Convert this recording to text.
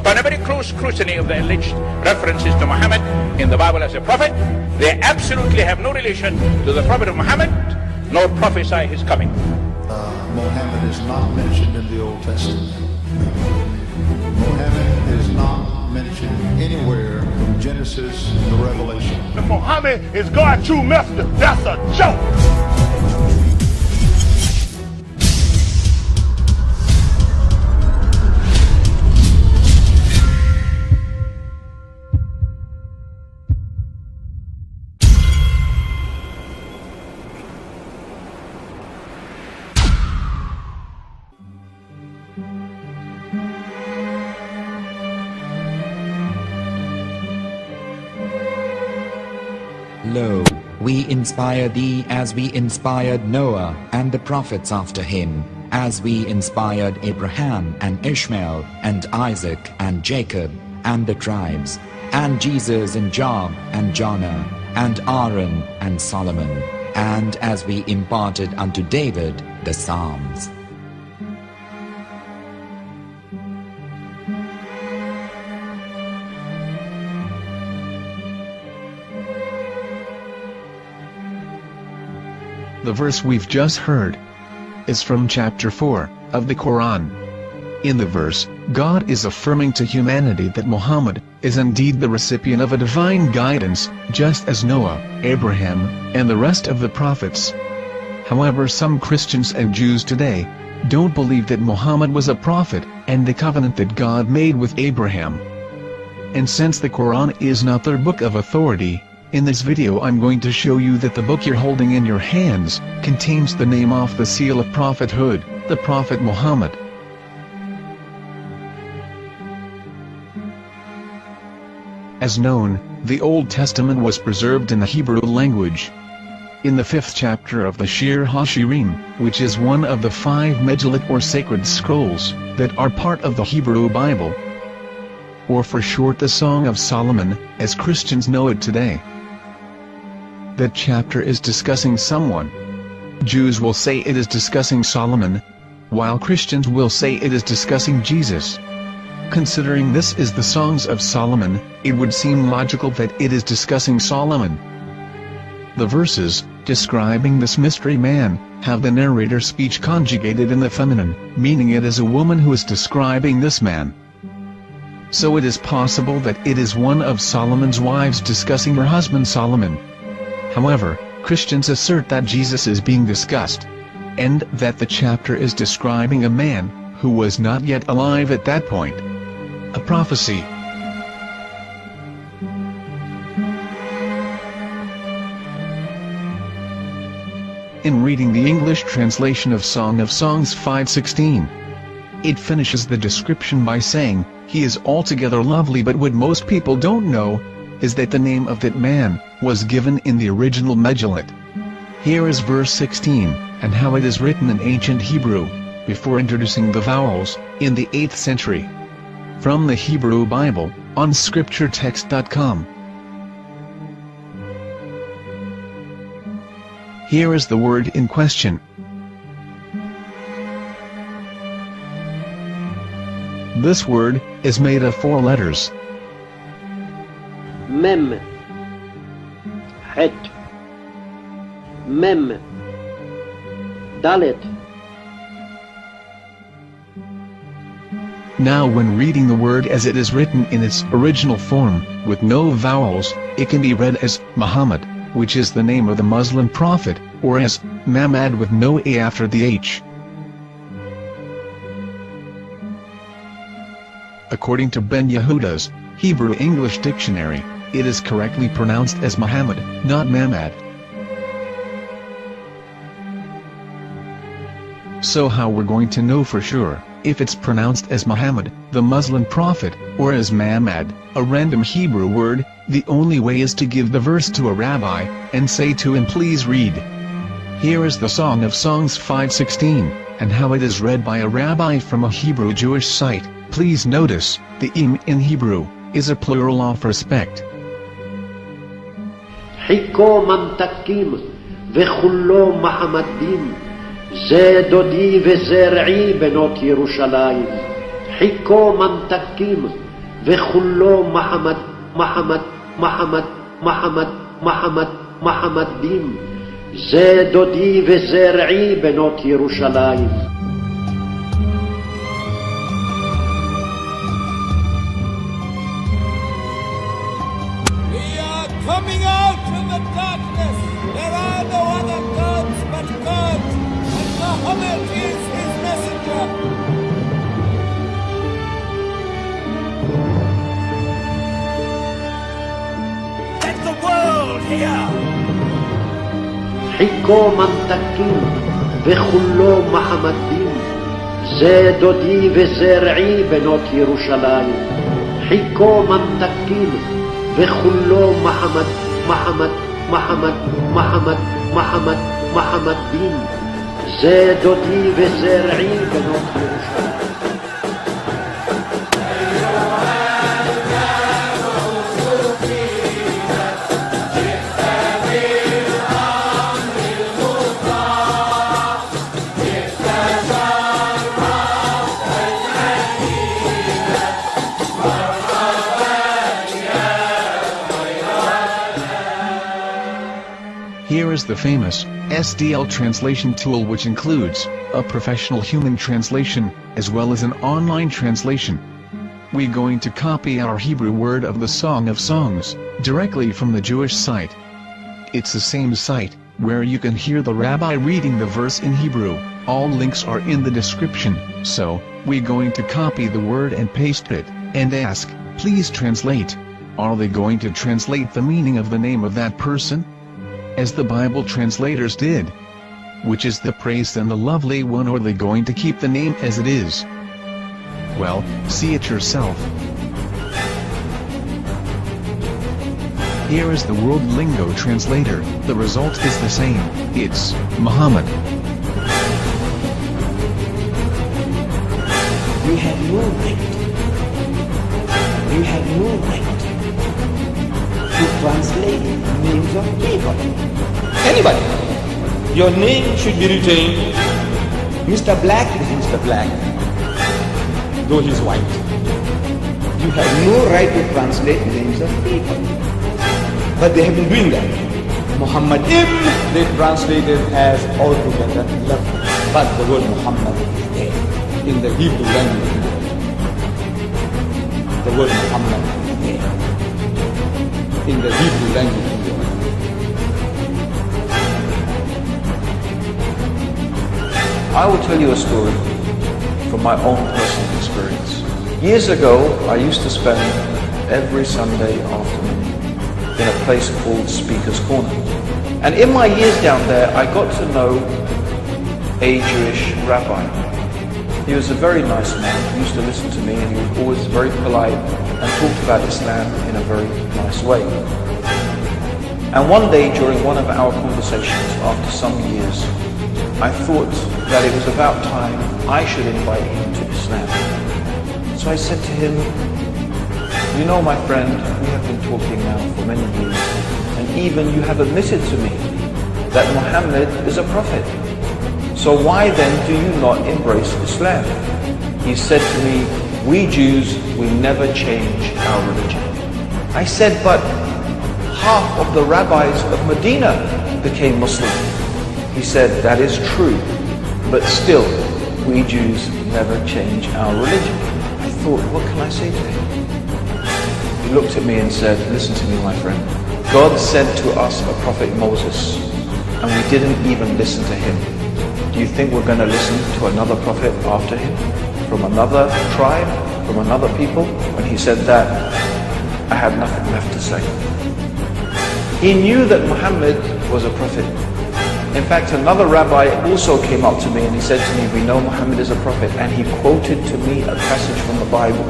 Upon a very close scrutiny of the alleged references to Muhammad in the Bible as a prophet, they absolutely have no relation to the prophet of Muhammad, nor prophesy his coming. Muhammad is not mentioned in the Old Testament. Muhammad is not mentioned anywhere from Genesis to Revelation. Muhammad is God's true messenger. That's a joke. Lo, we inspire thee as we inspired Noah and the prophets after him, as we inspired Abraham and Ishmael and Isaac and Jacob and the tribes, and Jesus and Job and Jonah and Aaron and Solomon, and as we imparted unto David the Psalms. The verse we've just heard is from chapter 4 of the Quran. In the verse, God is affirming to humanity that Muhammad is indeed the recipient of a divine guidance, just as Noah, Abraham, and the rest of the prophets. However, some Christians and Jews today don't believe that Muhammad was a prophet and the covenant that God made with Abraham. And since the Quran is not their book of authority, in this video I'm going to show you that the book you're holding in your hands contains the name off the seal of prophethood, the Prophet Muhammad. As known, the Old Testament was preserved in the Hebrew language. In the 5th chapter of the Shir HaShirim, which is one of the 5 Megillat or sacred scrolls that are part of the Hebrew Bible, or for short the Song of Solomon, as Christians know it today. That chapter is discussing someone. Jews will say it is discussing Solomon, while Christians will say it is discussing Jesus. Considering this is the Songs of Solomon, it would seem logical that it is discussing Solomon. The verses, describing this mystery man, have the narrator's speech conjugated in the feminine, meaning it is a woman who is describing this man. So it is possible that it is one of Solomon's wives discussing her husband Solomon. However, Christians assert that Jesus is being discussed, and that the chapter is describing a man who was not yet alive at that point. A prophecy. In reading the English translation of Song of Songs 5:16, it finishes the description by saying, "He is altogether lovely," but what most people don't know is that the name of that man was given in the original Megillat. Here is verse 16, and how it is written in ancient Hebrew, before introducing the vowels, in the 8th century. From the Hebrew Bible, on scripturetext.com. Here is the word in question. This word is made of 4 letters. Mem, Het, Mem, Dalet. Now when reading the word as it is written in its original form, with no vowels, it can be read as Muhammad, which is the name of the Muslim prophet, or as Mamad with no A after the H. According to Ben Yehuda's Hebrew English Dictionary, it is correctly pronounced as Muhammad, not Mamad. So how we're going to know for sure if it's pronounced as Muhammad, the Muslim prophet, or as Mamad, a random Hebrew word? The only way is to give the verse to a rabbi and say to him, "Please read." Here is the Song of Songs 5:16, and how it is read by a rabbi from a Hebrew Jewish site. Please notice, the im in Hebrew is a plural of respect. חיכו ממתקים וכולו מחמדים, זה דודי וזה רעי בנות ירושלים. חיכו ממתקים וכולו מחמד, מחמד, מחמד, מחמד, מחמד, מחמדים. זה דודי וזה רעי בנות ירושלים. Coming out from the darkness, there are no other gods but God, and Muhammad is his messenger. Let the world hear. חיכו ממתקים וכולו מחמדים, זה דודי וזה רעי בנות ירושלים. חיכו ממתקים וכולו מחמד, מחמד, מחמד, מחמד, מחמד, מחמדים. זה דודי וזה רעי בנות ירושלים. Here is the famous SDL translation tool, which includes a professional human translation, as well as an online translation. We're going to copy our Hebrew word of the Song of Songs, directly from the Jewish site. It's the same site, where you can hear the rabbi reading the verse in Hebrew. All links are in the description, so, we're going to copy the word and paste it, and ask, please translate. Are they going to translate the meaning of the name of that person? As the Bible translators did. Which is the praised and the lovely one, or are they going to keep the name as it is? Well, see it yourself. Here is the World Lingo Translator. The result is the same. It's Muhammad. We have no right. We have no right to translate names of people. Anybody. Your name should be retained. Mr. Black is Mr. Black, though he's white. You have no right to translate names of people. But they have been doing that. Muhammad they translated as altogether lovely. But the word Muhammad is there in the Hebrew language. The word Muhammad is there in the Hebrew language. I will tell you a story from my own personal experience. Years ago, I used to spend every Sunday afternoon in a place called Speaker's Corner. And in my years down there, I got to know a Jewish rabbi. He was a very nice man. He used to listen to me, and he was always very polite and talked about Islam in a very nice way. And one day during one of our conversations after some years, I thought that it was about time I should invite him to Islam. So I said to him, you know, my friend, we have been talking now for many years, and even you have admitted to me that Muhammad is a prophet. So why then do you not embrace Islam? He said to me, we Jews, we never change our religion. I said, but half of the rabbis of Medina became Muslim. He said, that is true, but still, we Jews never change our religion. I thought, what can I say to him? He looked at me and said, listen to me, my friend. God sent to us a prophet Moses, and we didn't even listen to him. Do you think we're going to listen to another prophet after him? From another tribe? From another people? When he said that, I had nothing left to say. He knew that Muhammad was a prophet. In fact, another rabbi also came up to me and he said to me, we know Muhammad is a prophet, and he quoted to me a passage from the Bible